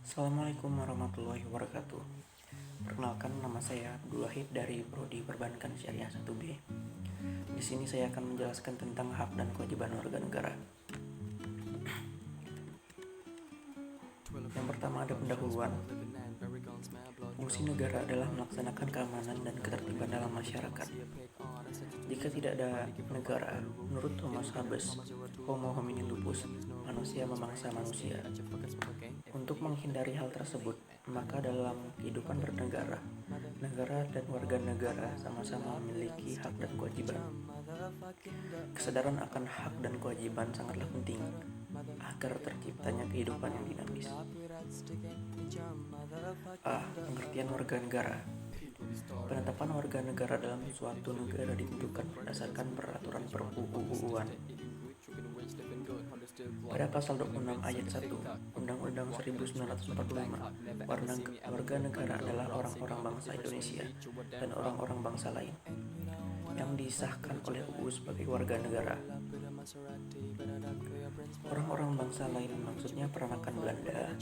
Assalamualaikum warahmatullahi wabarakatuh. Perkenalkan, nama saya Abdul Wahid dari Prodi Perbankan Syariah 1B. Di sini saya akan menjelaskan tentang hak dan kewajiban warga negara. Yang pertama ada pendahuluan. Fungsi negara adalah melaksanakan keamanan dan ketertiban dalam masyarakat. Jika tidak ada negara, menurut Thomas Hobbes, Homo homini lupus, manusia memangsa manusia. Untuk menghindari hal tersebut, maka dalam kehidupan bernegara, negara dan warga negara sama-sama memiliki hak dan kewajiban. Kesadaran akan hak dan kewajiban sangatlah penting agar terciptanya kehidupan yang dinamis. A. Pengertian warga negara. Penetapan warga negara dalam suatu negara ditentukan berdasarkan peraturan perbubuan. Pada pasal 26 ayat 1 Undang-Undang 1945, warga negara adalah orang-orang bangsa Indonesia dan orang-orang bangsa lain yang disahkan oleh UU sebagai warga negara. Orang-orang bangsa lain maksudnya peranakan Belanda,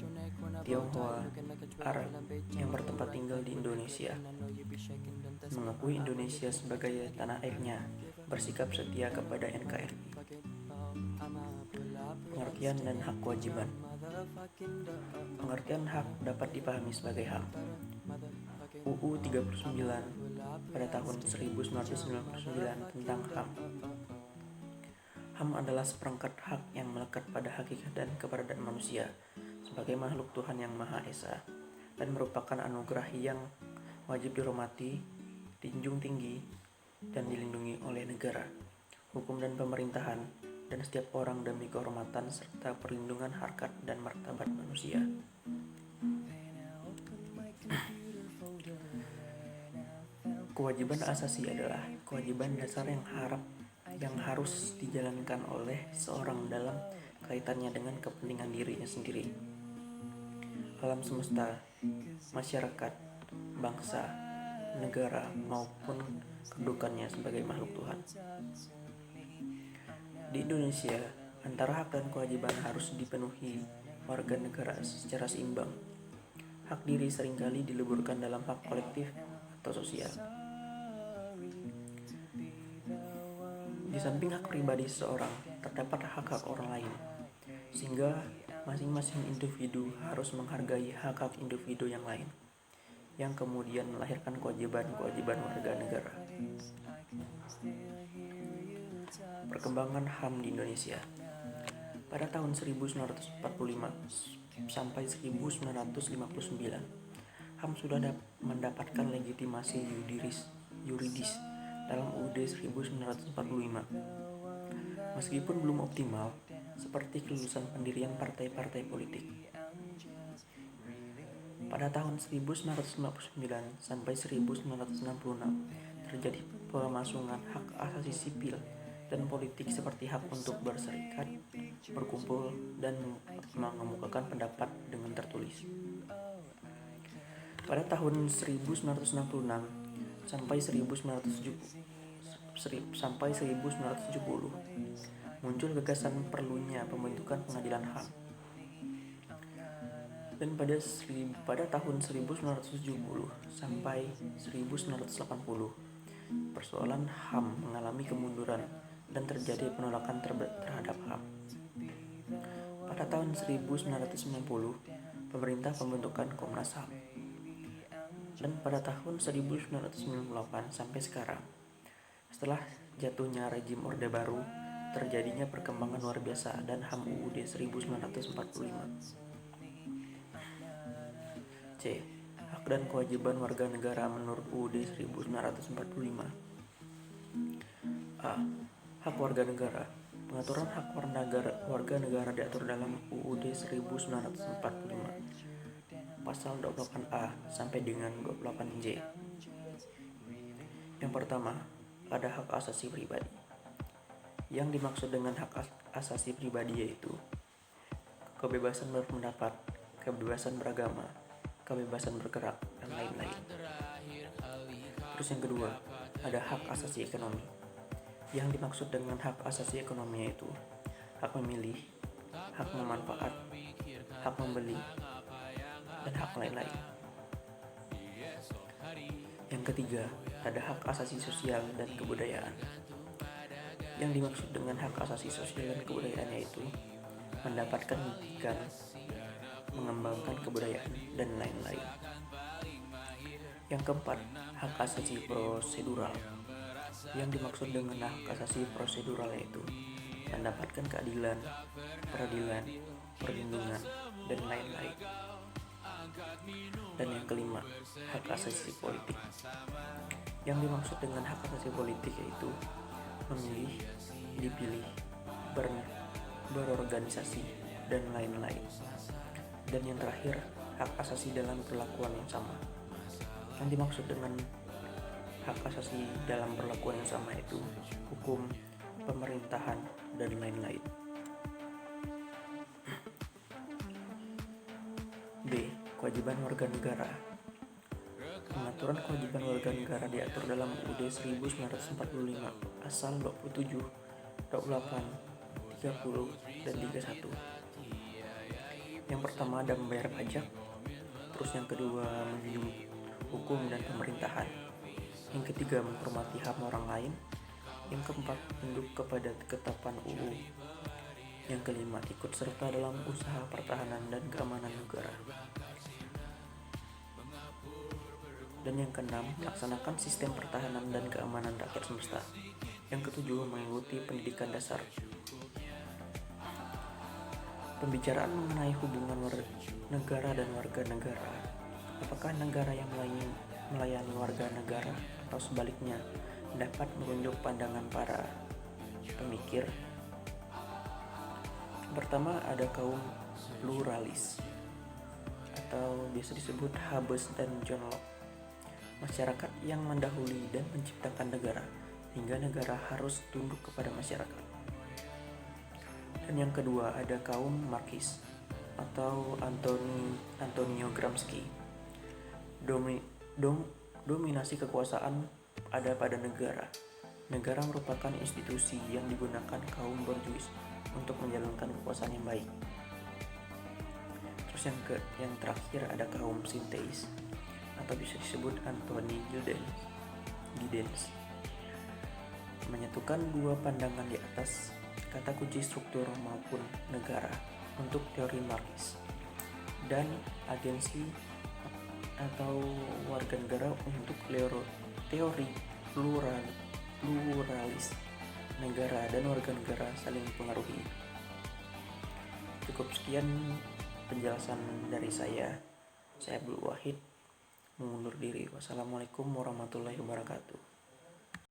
Tionghoa, Arab yang bertempat tinggal di Indonesia, mengakui Indonesia sebagai tanah airnya, bersikap setia kepada NKRI. Pengertian dan hak kewajiban. Pengertian hak dapat dipahami sebagai HAM. UU 39 pada tahun 1999 tentang HAM. HAM adalah seperangkat hak yang melekat pada hakikat dan keberadaan manusia sebagai makhluk Tuhan yang Maha Esa dan merupakan anugerah yang wajib dihormati, dijunjung tinggi, dan dilindungi oleh negara, hukum dan pemerintahan, dan setiap orang demi kehormatan serta perlindungan harkat dan martabat manusia. Kewajiban asasi adalah kewajiban dasar yang harus dijalankan oleh seorang dalam kaitannya dengan kepentingan dirinya sendiri, alam semesta, masyarakat, bangsa, negara, maupun kedudukannya sebagai makhluk Tuhan. Di Indonesia, antara hak dan kewajiban harus dipenuhi warga negara secara seimbang. Hak diri seringkali dileburkan dalam hak kolektif atau sosial. Di samping hak pribadi seseorang, terdapat hak-hak orang lain, sehingga masing-masing individu harus menghargai hak-hak individu yang lain, yang kemudian melahirkan kewajiban-kewajiban warga negara. Perkembangan HAM di Indonesia. Pada tahun 1945 sampai 1959, HAM sudah mendapatkan legitimasi yuridis dalam UUD 1945. Meskipun belum optimal, seperti kelulusan pendirian partai-partai politik. Pada tahun 1959 sampai 1966 terjadi pemasungan hak asasi sipil dan politik seperti hak untuk berserikat, berkumpul, dan mengemukakan pendapat dengan tertulis. Pada tahun 1966 sampai 1970 muncul gagasan perlunya pembentukan pengadilan HAM. Dan pada tahun 1970 sampai 1980 persoalan HAM mengalami kemunduran dan terjadi penolakan terhadap HAM. Pada tahun 1990 pemerintah pembentukan Komnas HAM. Dan pada tahun 1998 sampai sekarang, setelah jatuhnya rejim Orde Baru, terjadinya perkembangan luar biasa dan HAM UUD 1945. C. Hak dan kewajiban warga negara menurut UUD 1945. A. Hak warga negara. Pengaturan hak warga negara diatur dalam UUD 1945. Pasal 28A sampai dengan 28J. Yang pertama, ada hak asasi pribadi. Yang dimaksud dengan hak asasi pribadi yaitu kebebasan berpendapat, kebebasan beragama, kebebasan bergerak, dan lain-lain. Terus yang kedua, ada hak asasi ekonomi. Yang dimaksud dengan hak asasi ekonomi yaitu hak memilih, hak memanfaat, hak membeli, dan hak lain-lain. Yang ketiga, ada hak asasi sosial dan kebudayaan. Yang dimaksud dengan hak asasi sosial dan kebudayaan yaitu mendapatkan pendidikan, mengembangkan kebudayaan, dan lain-lain. Yang keempat, hak asasi prosedural. Yang dimaksud dengan hak asasi prosedural yaitu mendapatkan keadilan, peradilan, perlindungan, dan lain-lain. Dan yang kelima, hak asasi politik. Yang dimaksud dengan hak asasi politik yaitu memilih, dipilih, berorganisasi, dan lain-lain. Dan yang terakhir, hak asasi dalam perlakuan yang sama. Yang dimaksud dengan hak asasi dalam perlakuan yang sama itu hukum, pemerintahan, dan lain-lain. B. Kewajiban warga negara. Pengaturan kewajiban warga negara diatur dalam UUD 1945 pasal 27, 28, 30, dan 31. Yang pertama ada membayar pajak, terus yang kedua menjunjung hukum dan pemerintahan, yang ketiga menghormati HAM orang lain, yang keempat tunduk kepada ketetapan UU, yang kelima ikut serta dalam usaha pertahanan dan keamanan negara, dan yang keenam melaksanakan sistem pertahanan dan keamanan rakyat semesta, yang ketujuh mengikuti pendidikan dasar. Pembicaraan mengenai hubungan negara dan warga negara. Apakah negara yang melayani warga negara atau sebaliknya dapat merunjuk pandangan para pemikir? Pertama ada kaum pluralis atau biasa disebut Hobbes dan John Locke. Masyarakat yang mendahului dan menciptakan negara hingga negara harus tunduk kepada masyarakat. Dan yang kedua ada kaum Marxis atau Antonio Gramsci. Dominasi kekuasaan ada pada negara. Negara merupakan institusi yang digunakan kaum borjuis untuk menjalankan kekuasaan yang baik. Terus yang terakhir ada kaum Sinteis atau bisa disebut Anthony Giddens. Menyatukan dua pandangan di atas kata kunci struktur maupun negara untuk teori Marxis dan agensi atau warga negara untuk teori pluralis negara dan warga negara saling mempengaruhi. Cukup sekian penjelasan dari saya Abdul Wahid mengundur diri. Wassalamualaikum warahmatullahi wabarakatuh.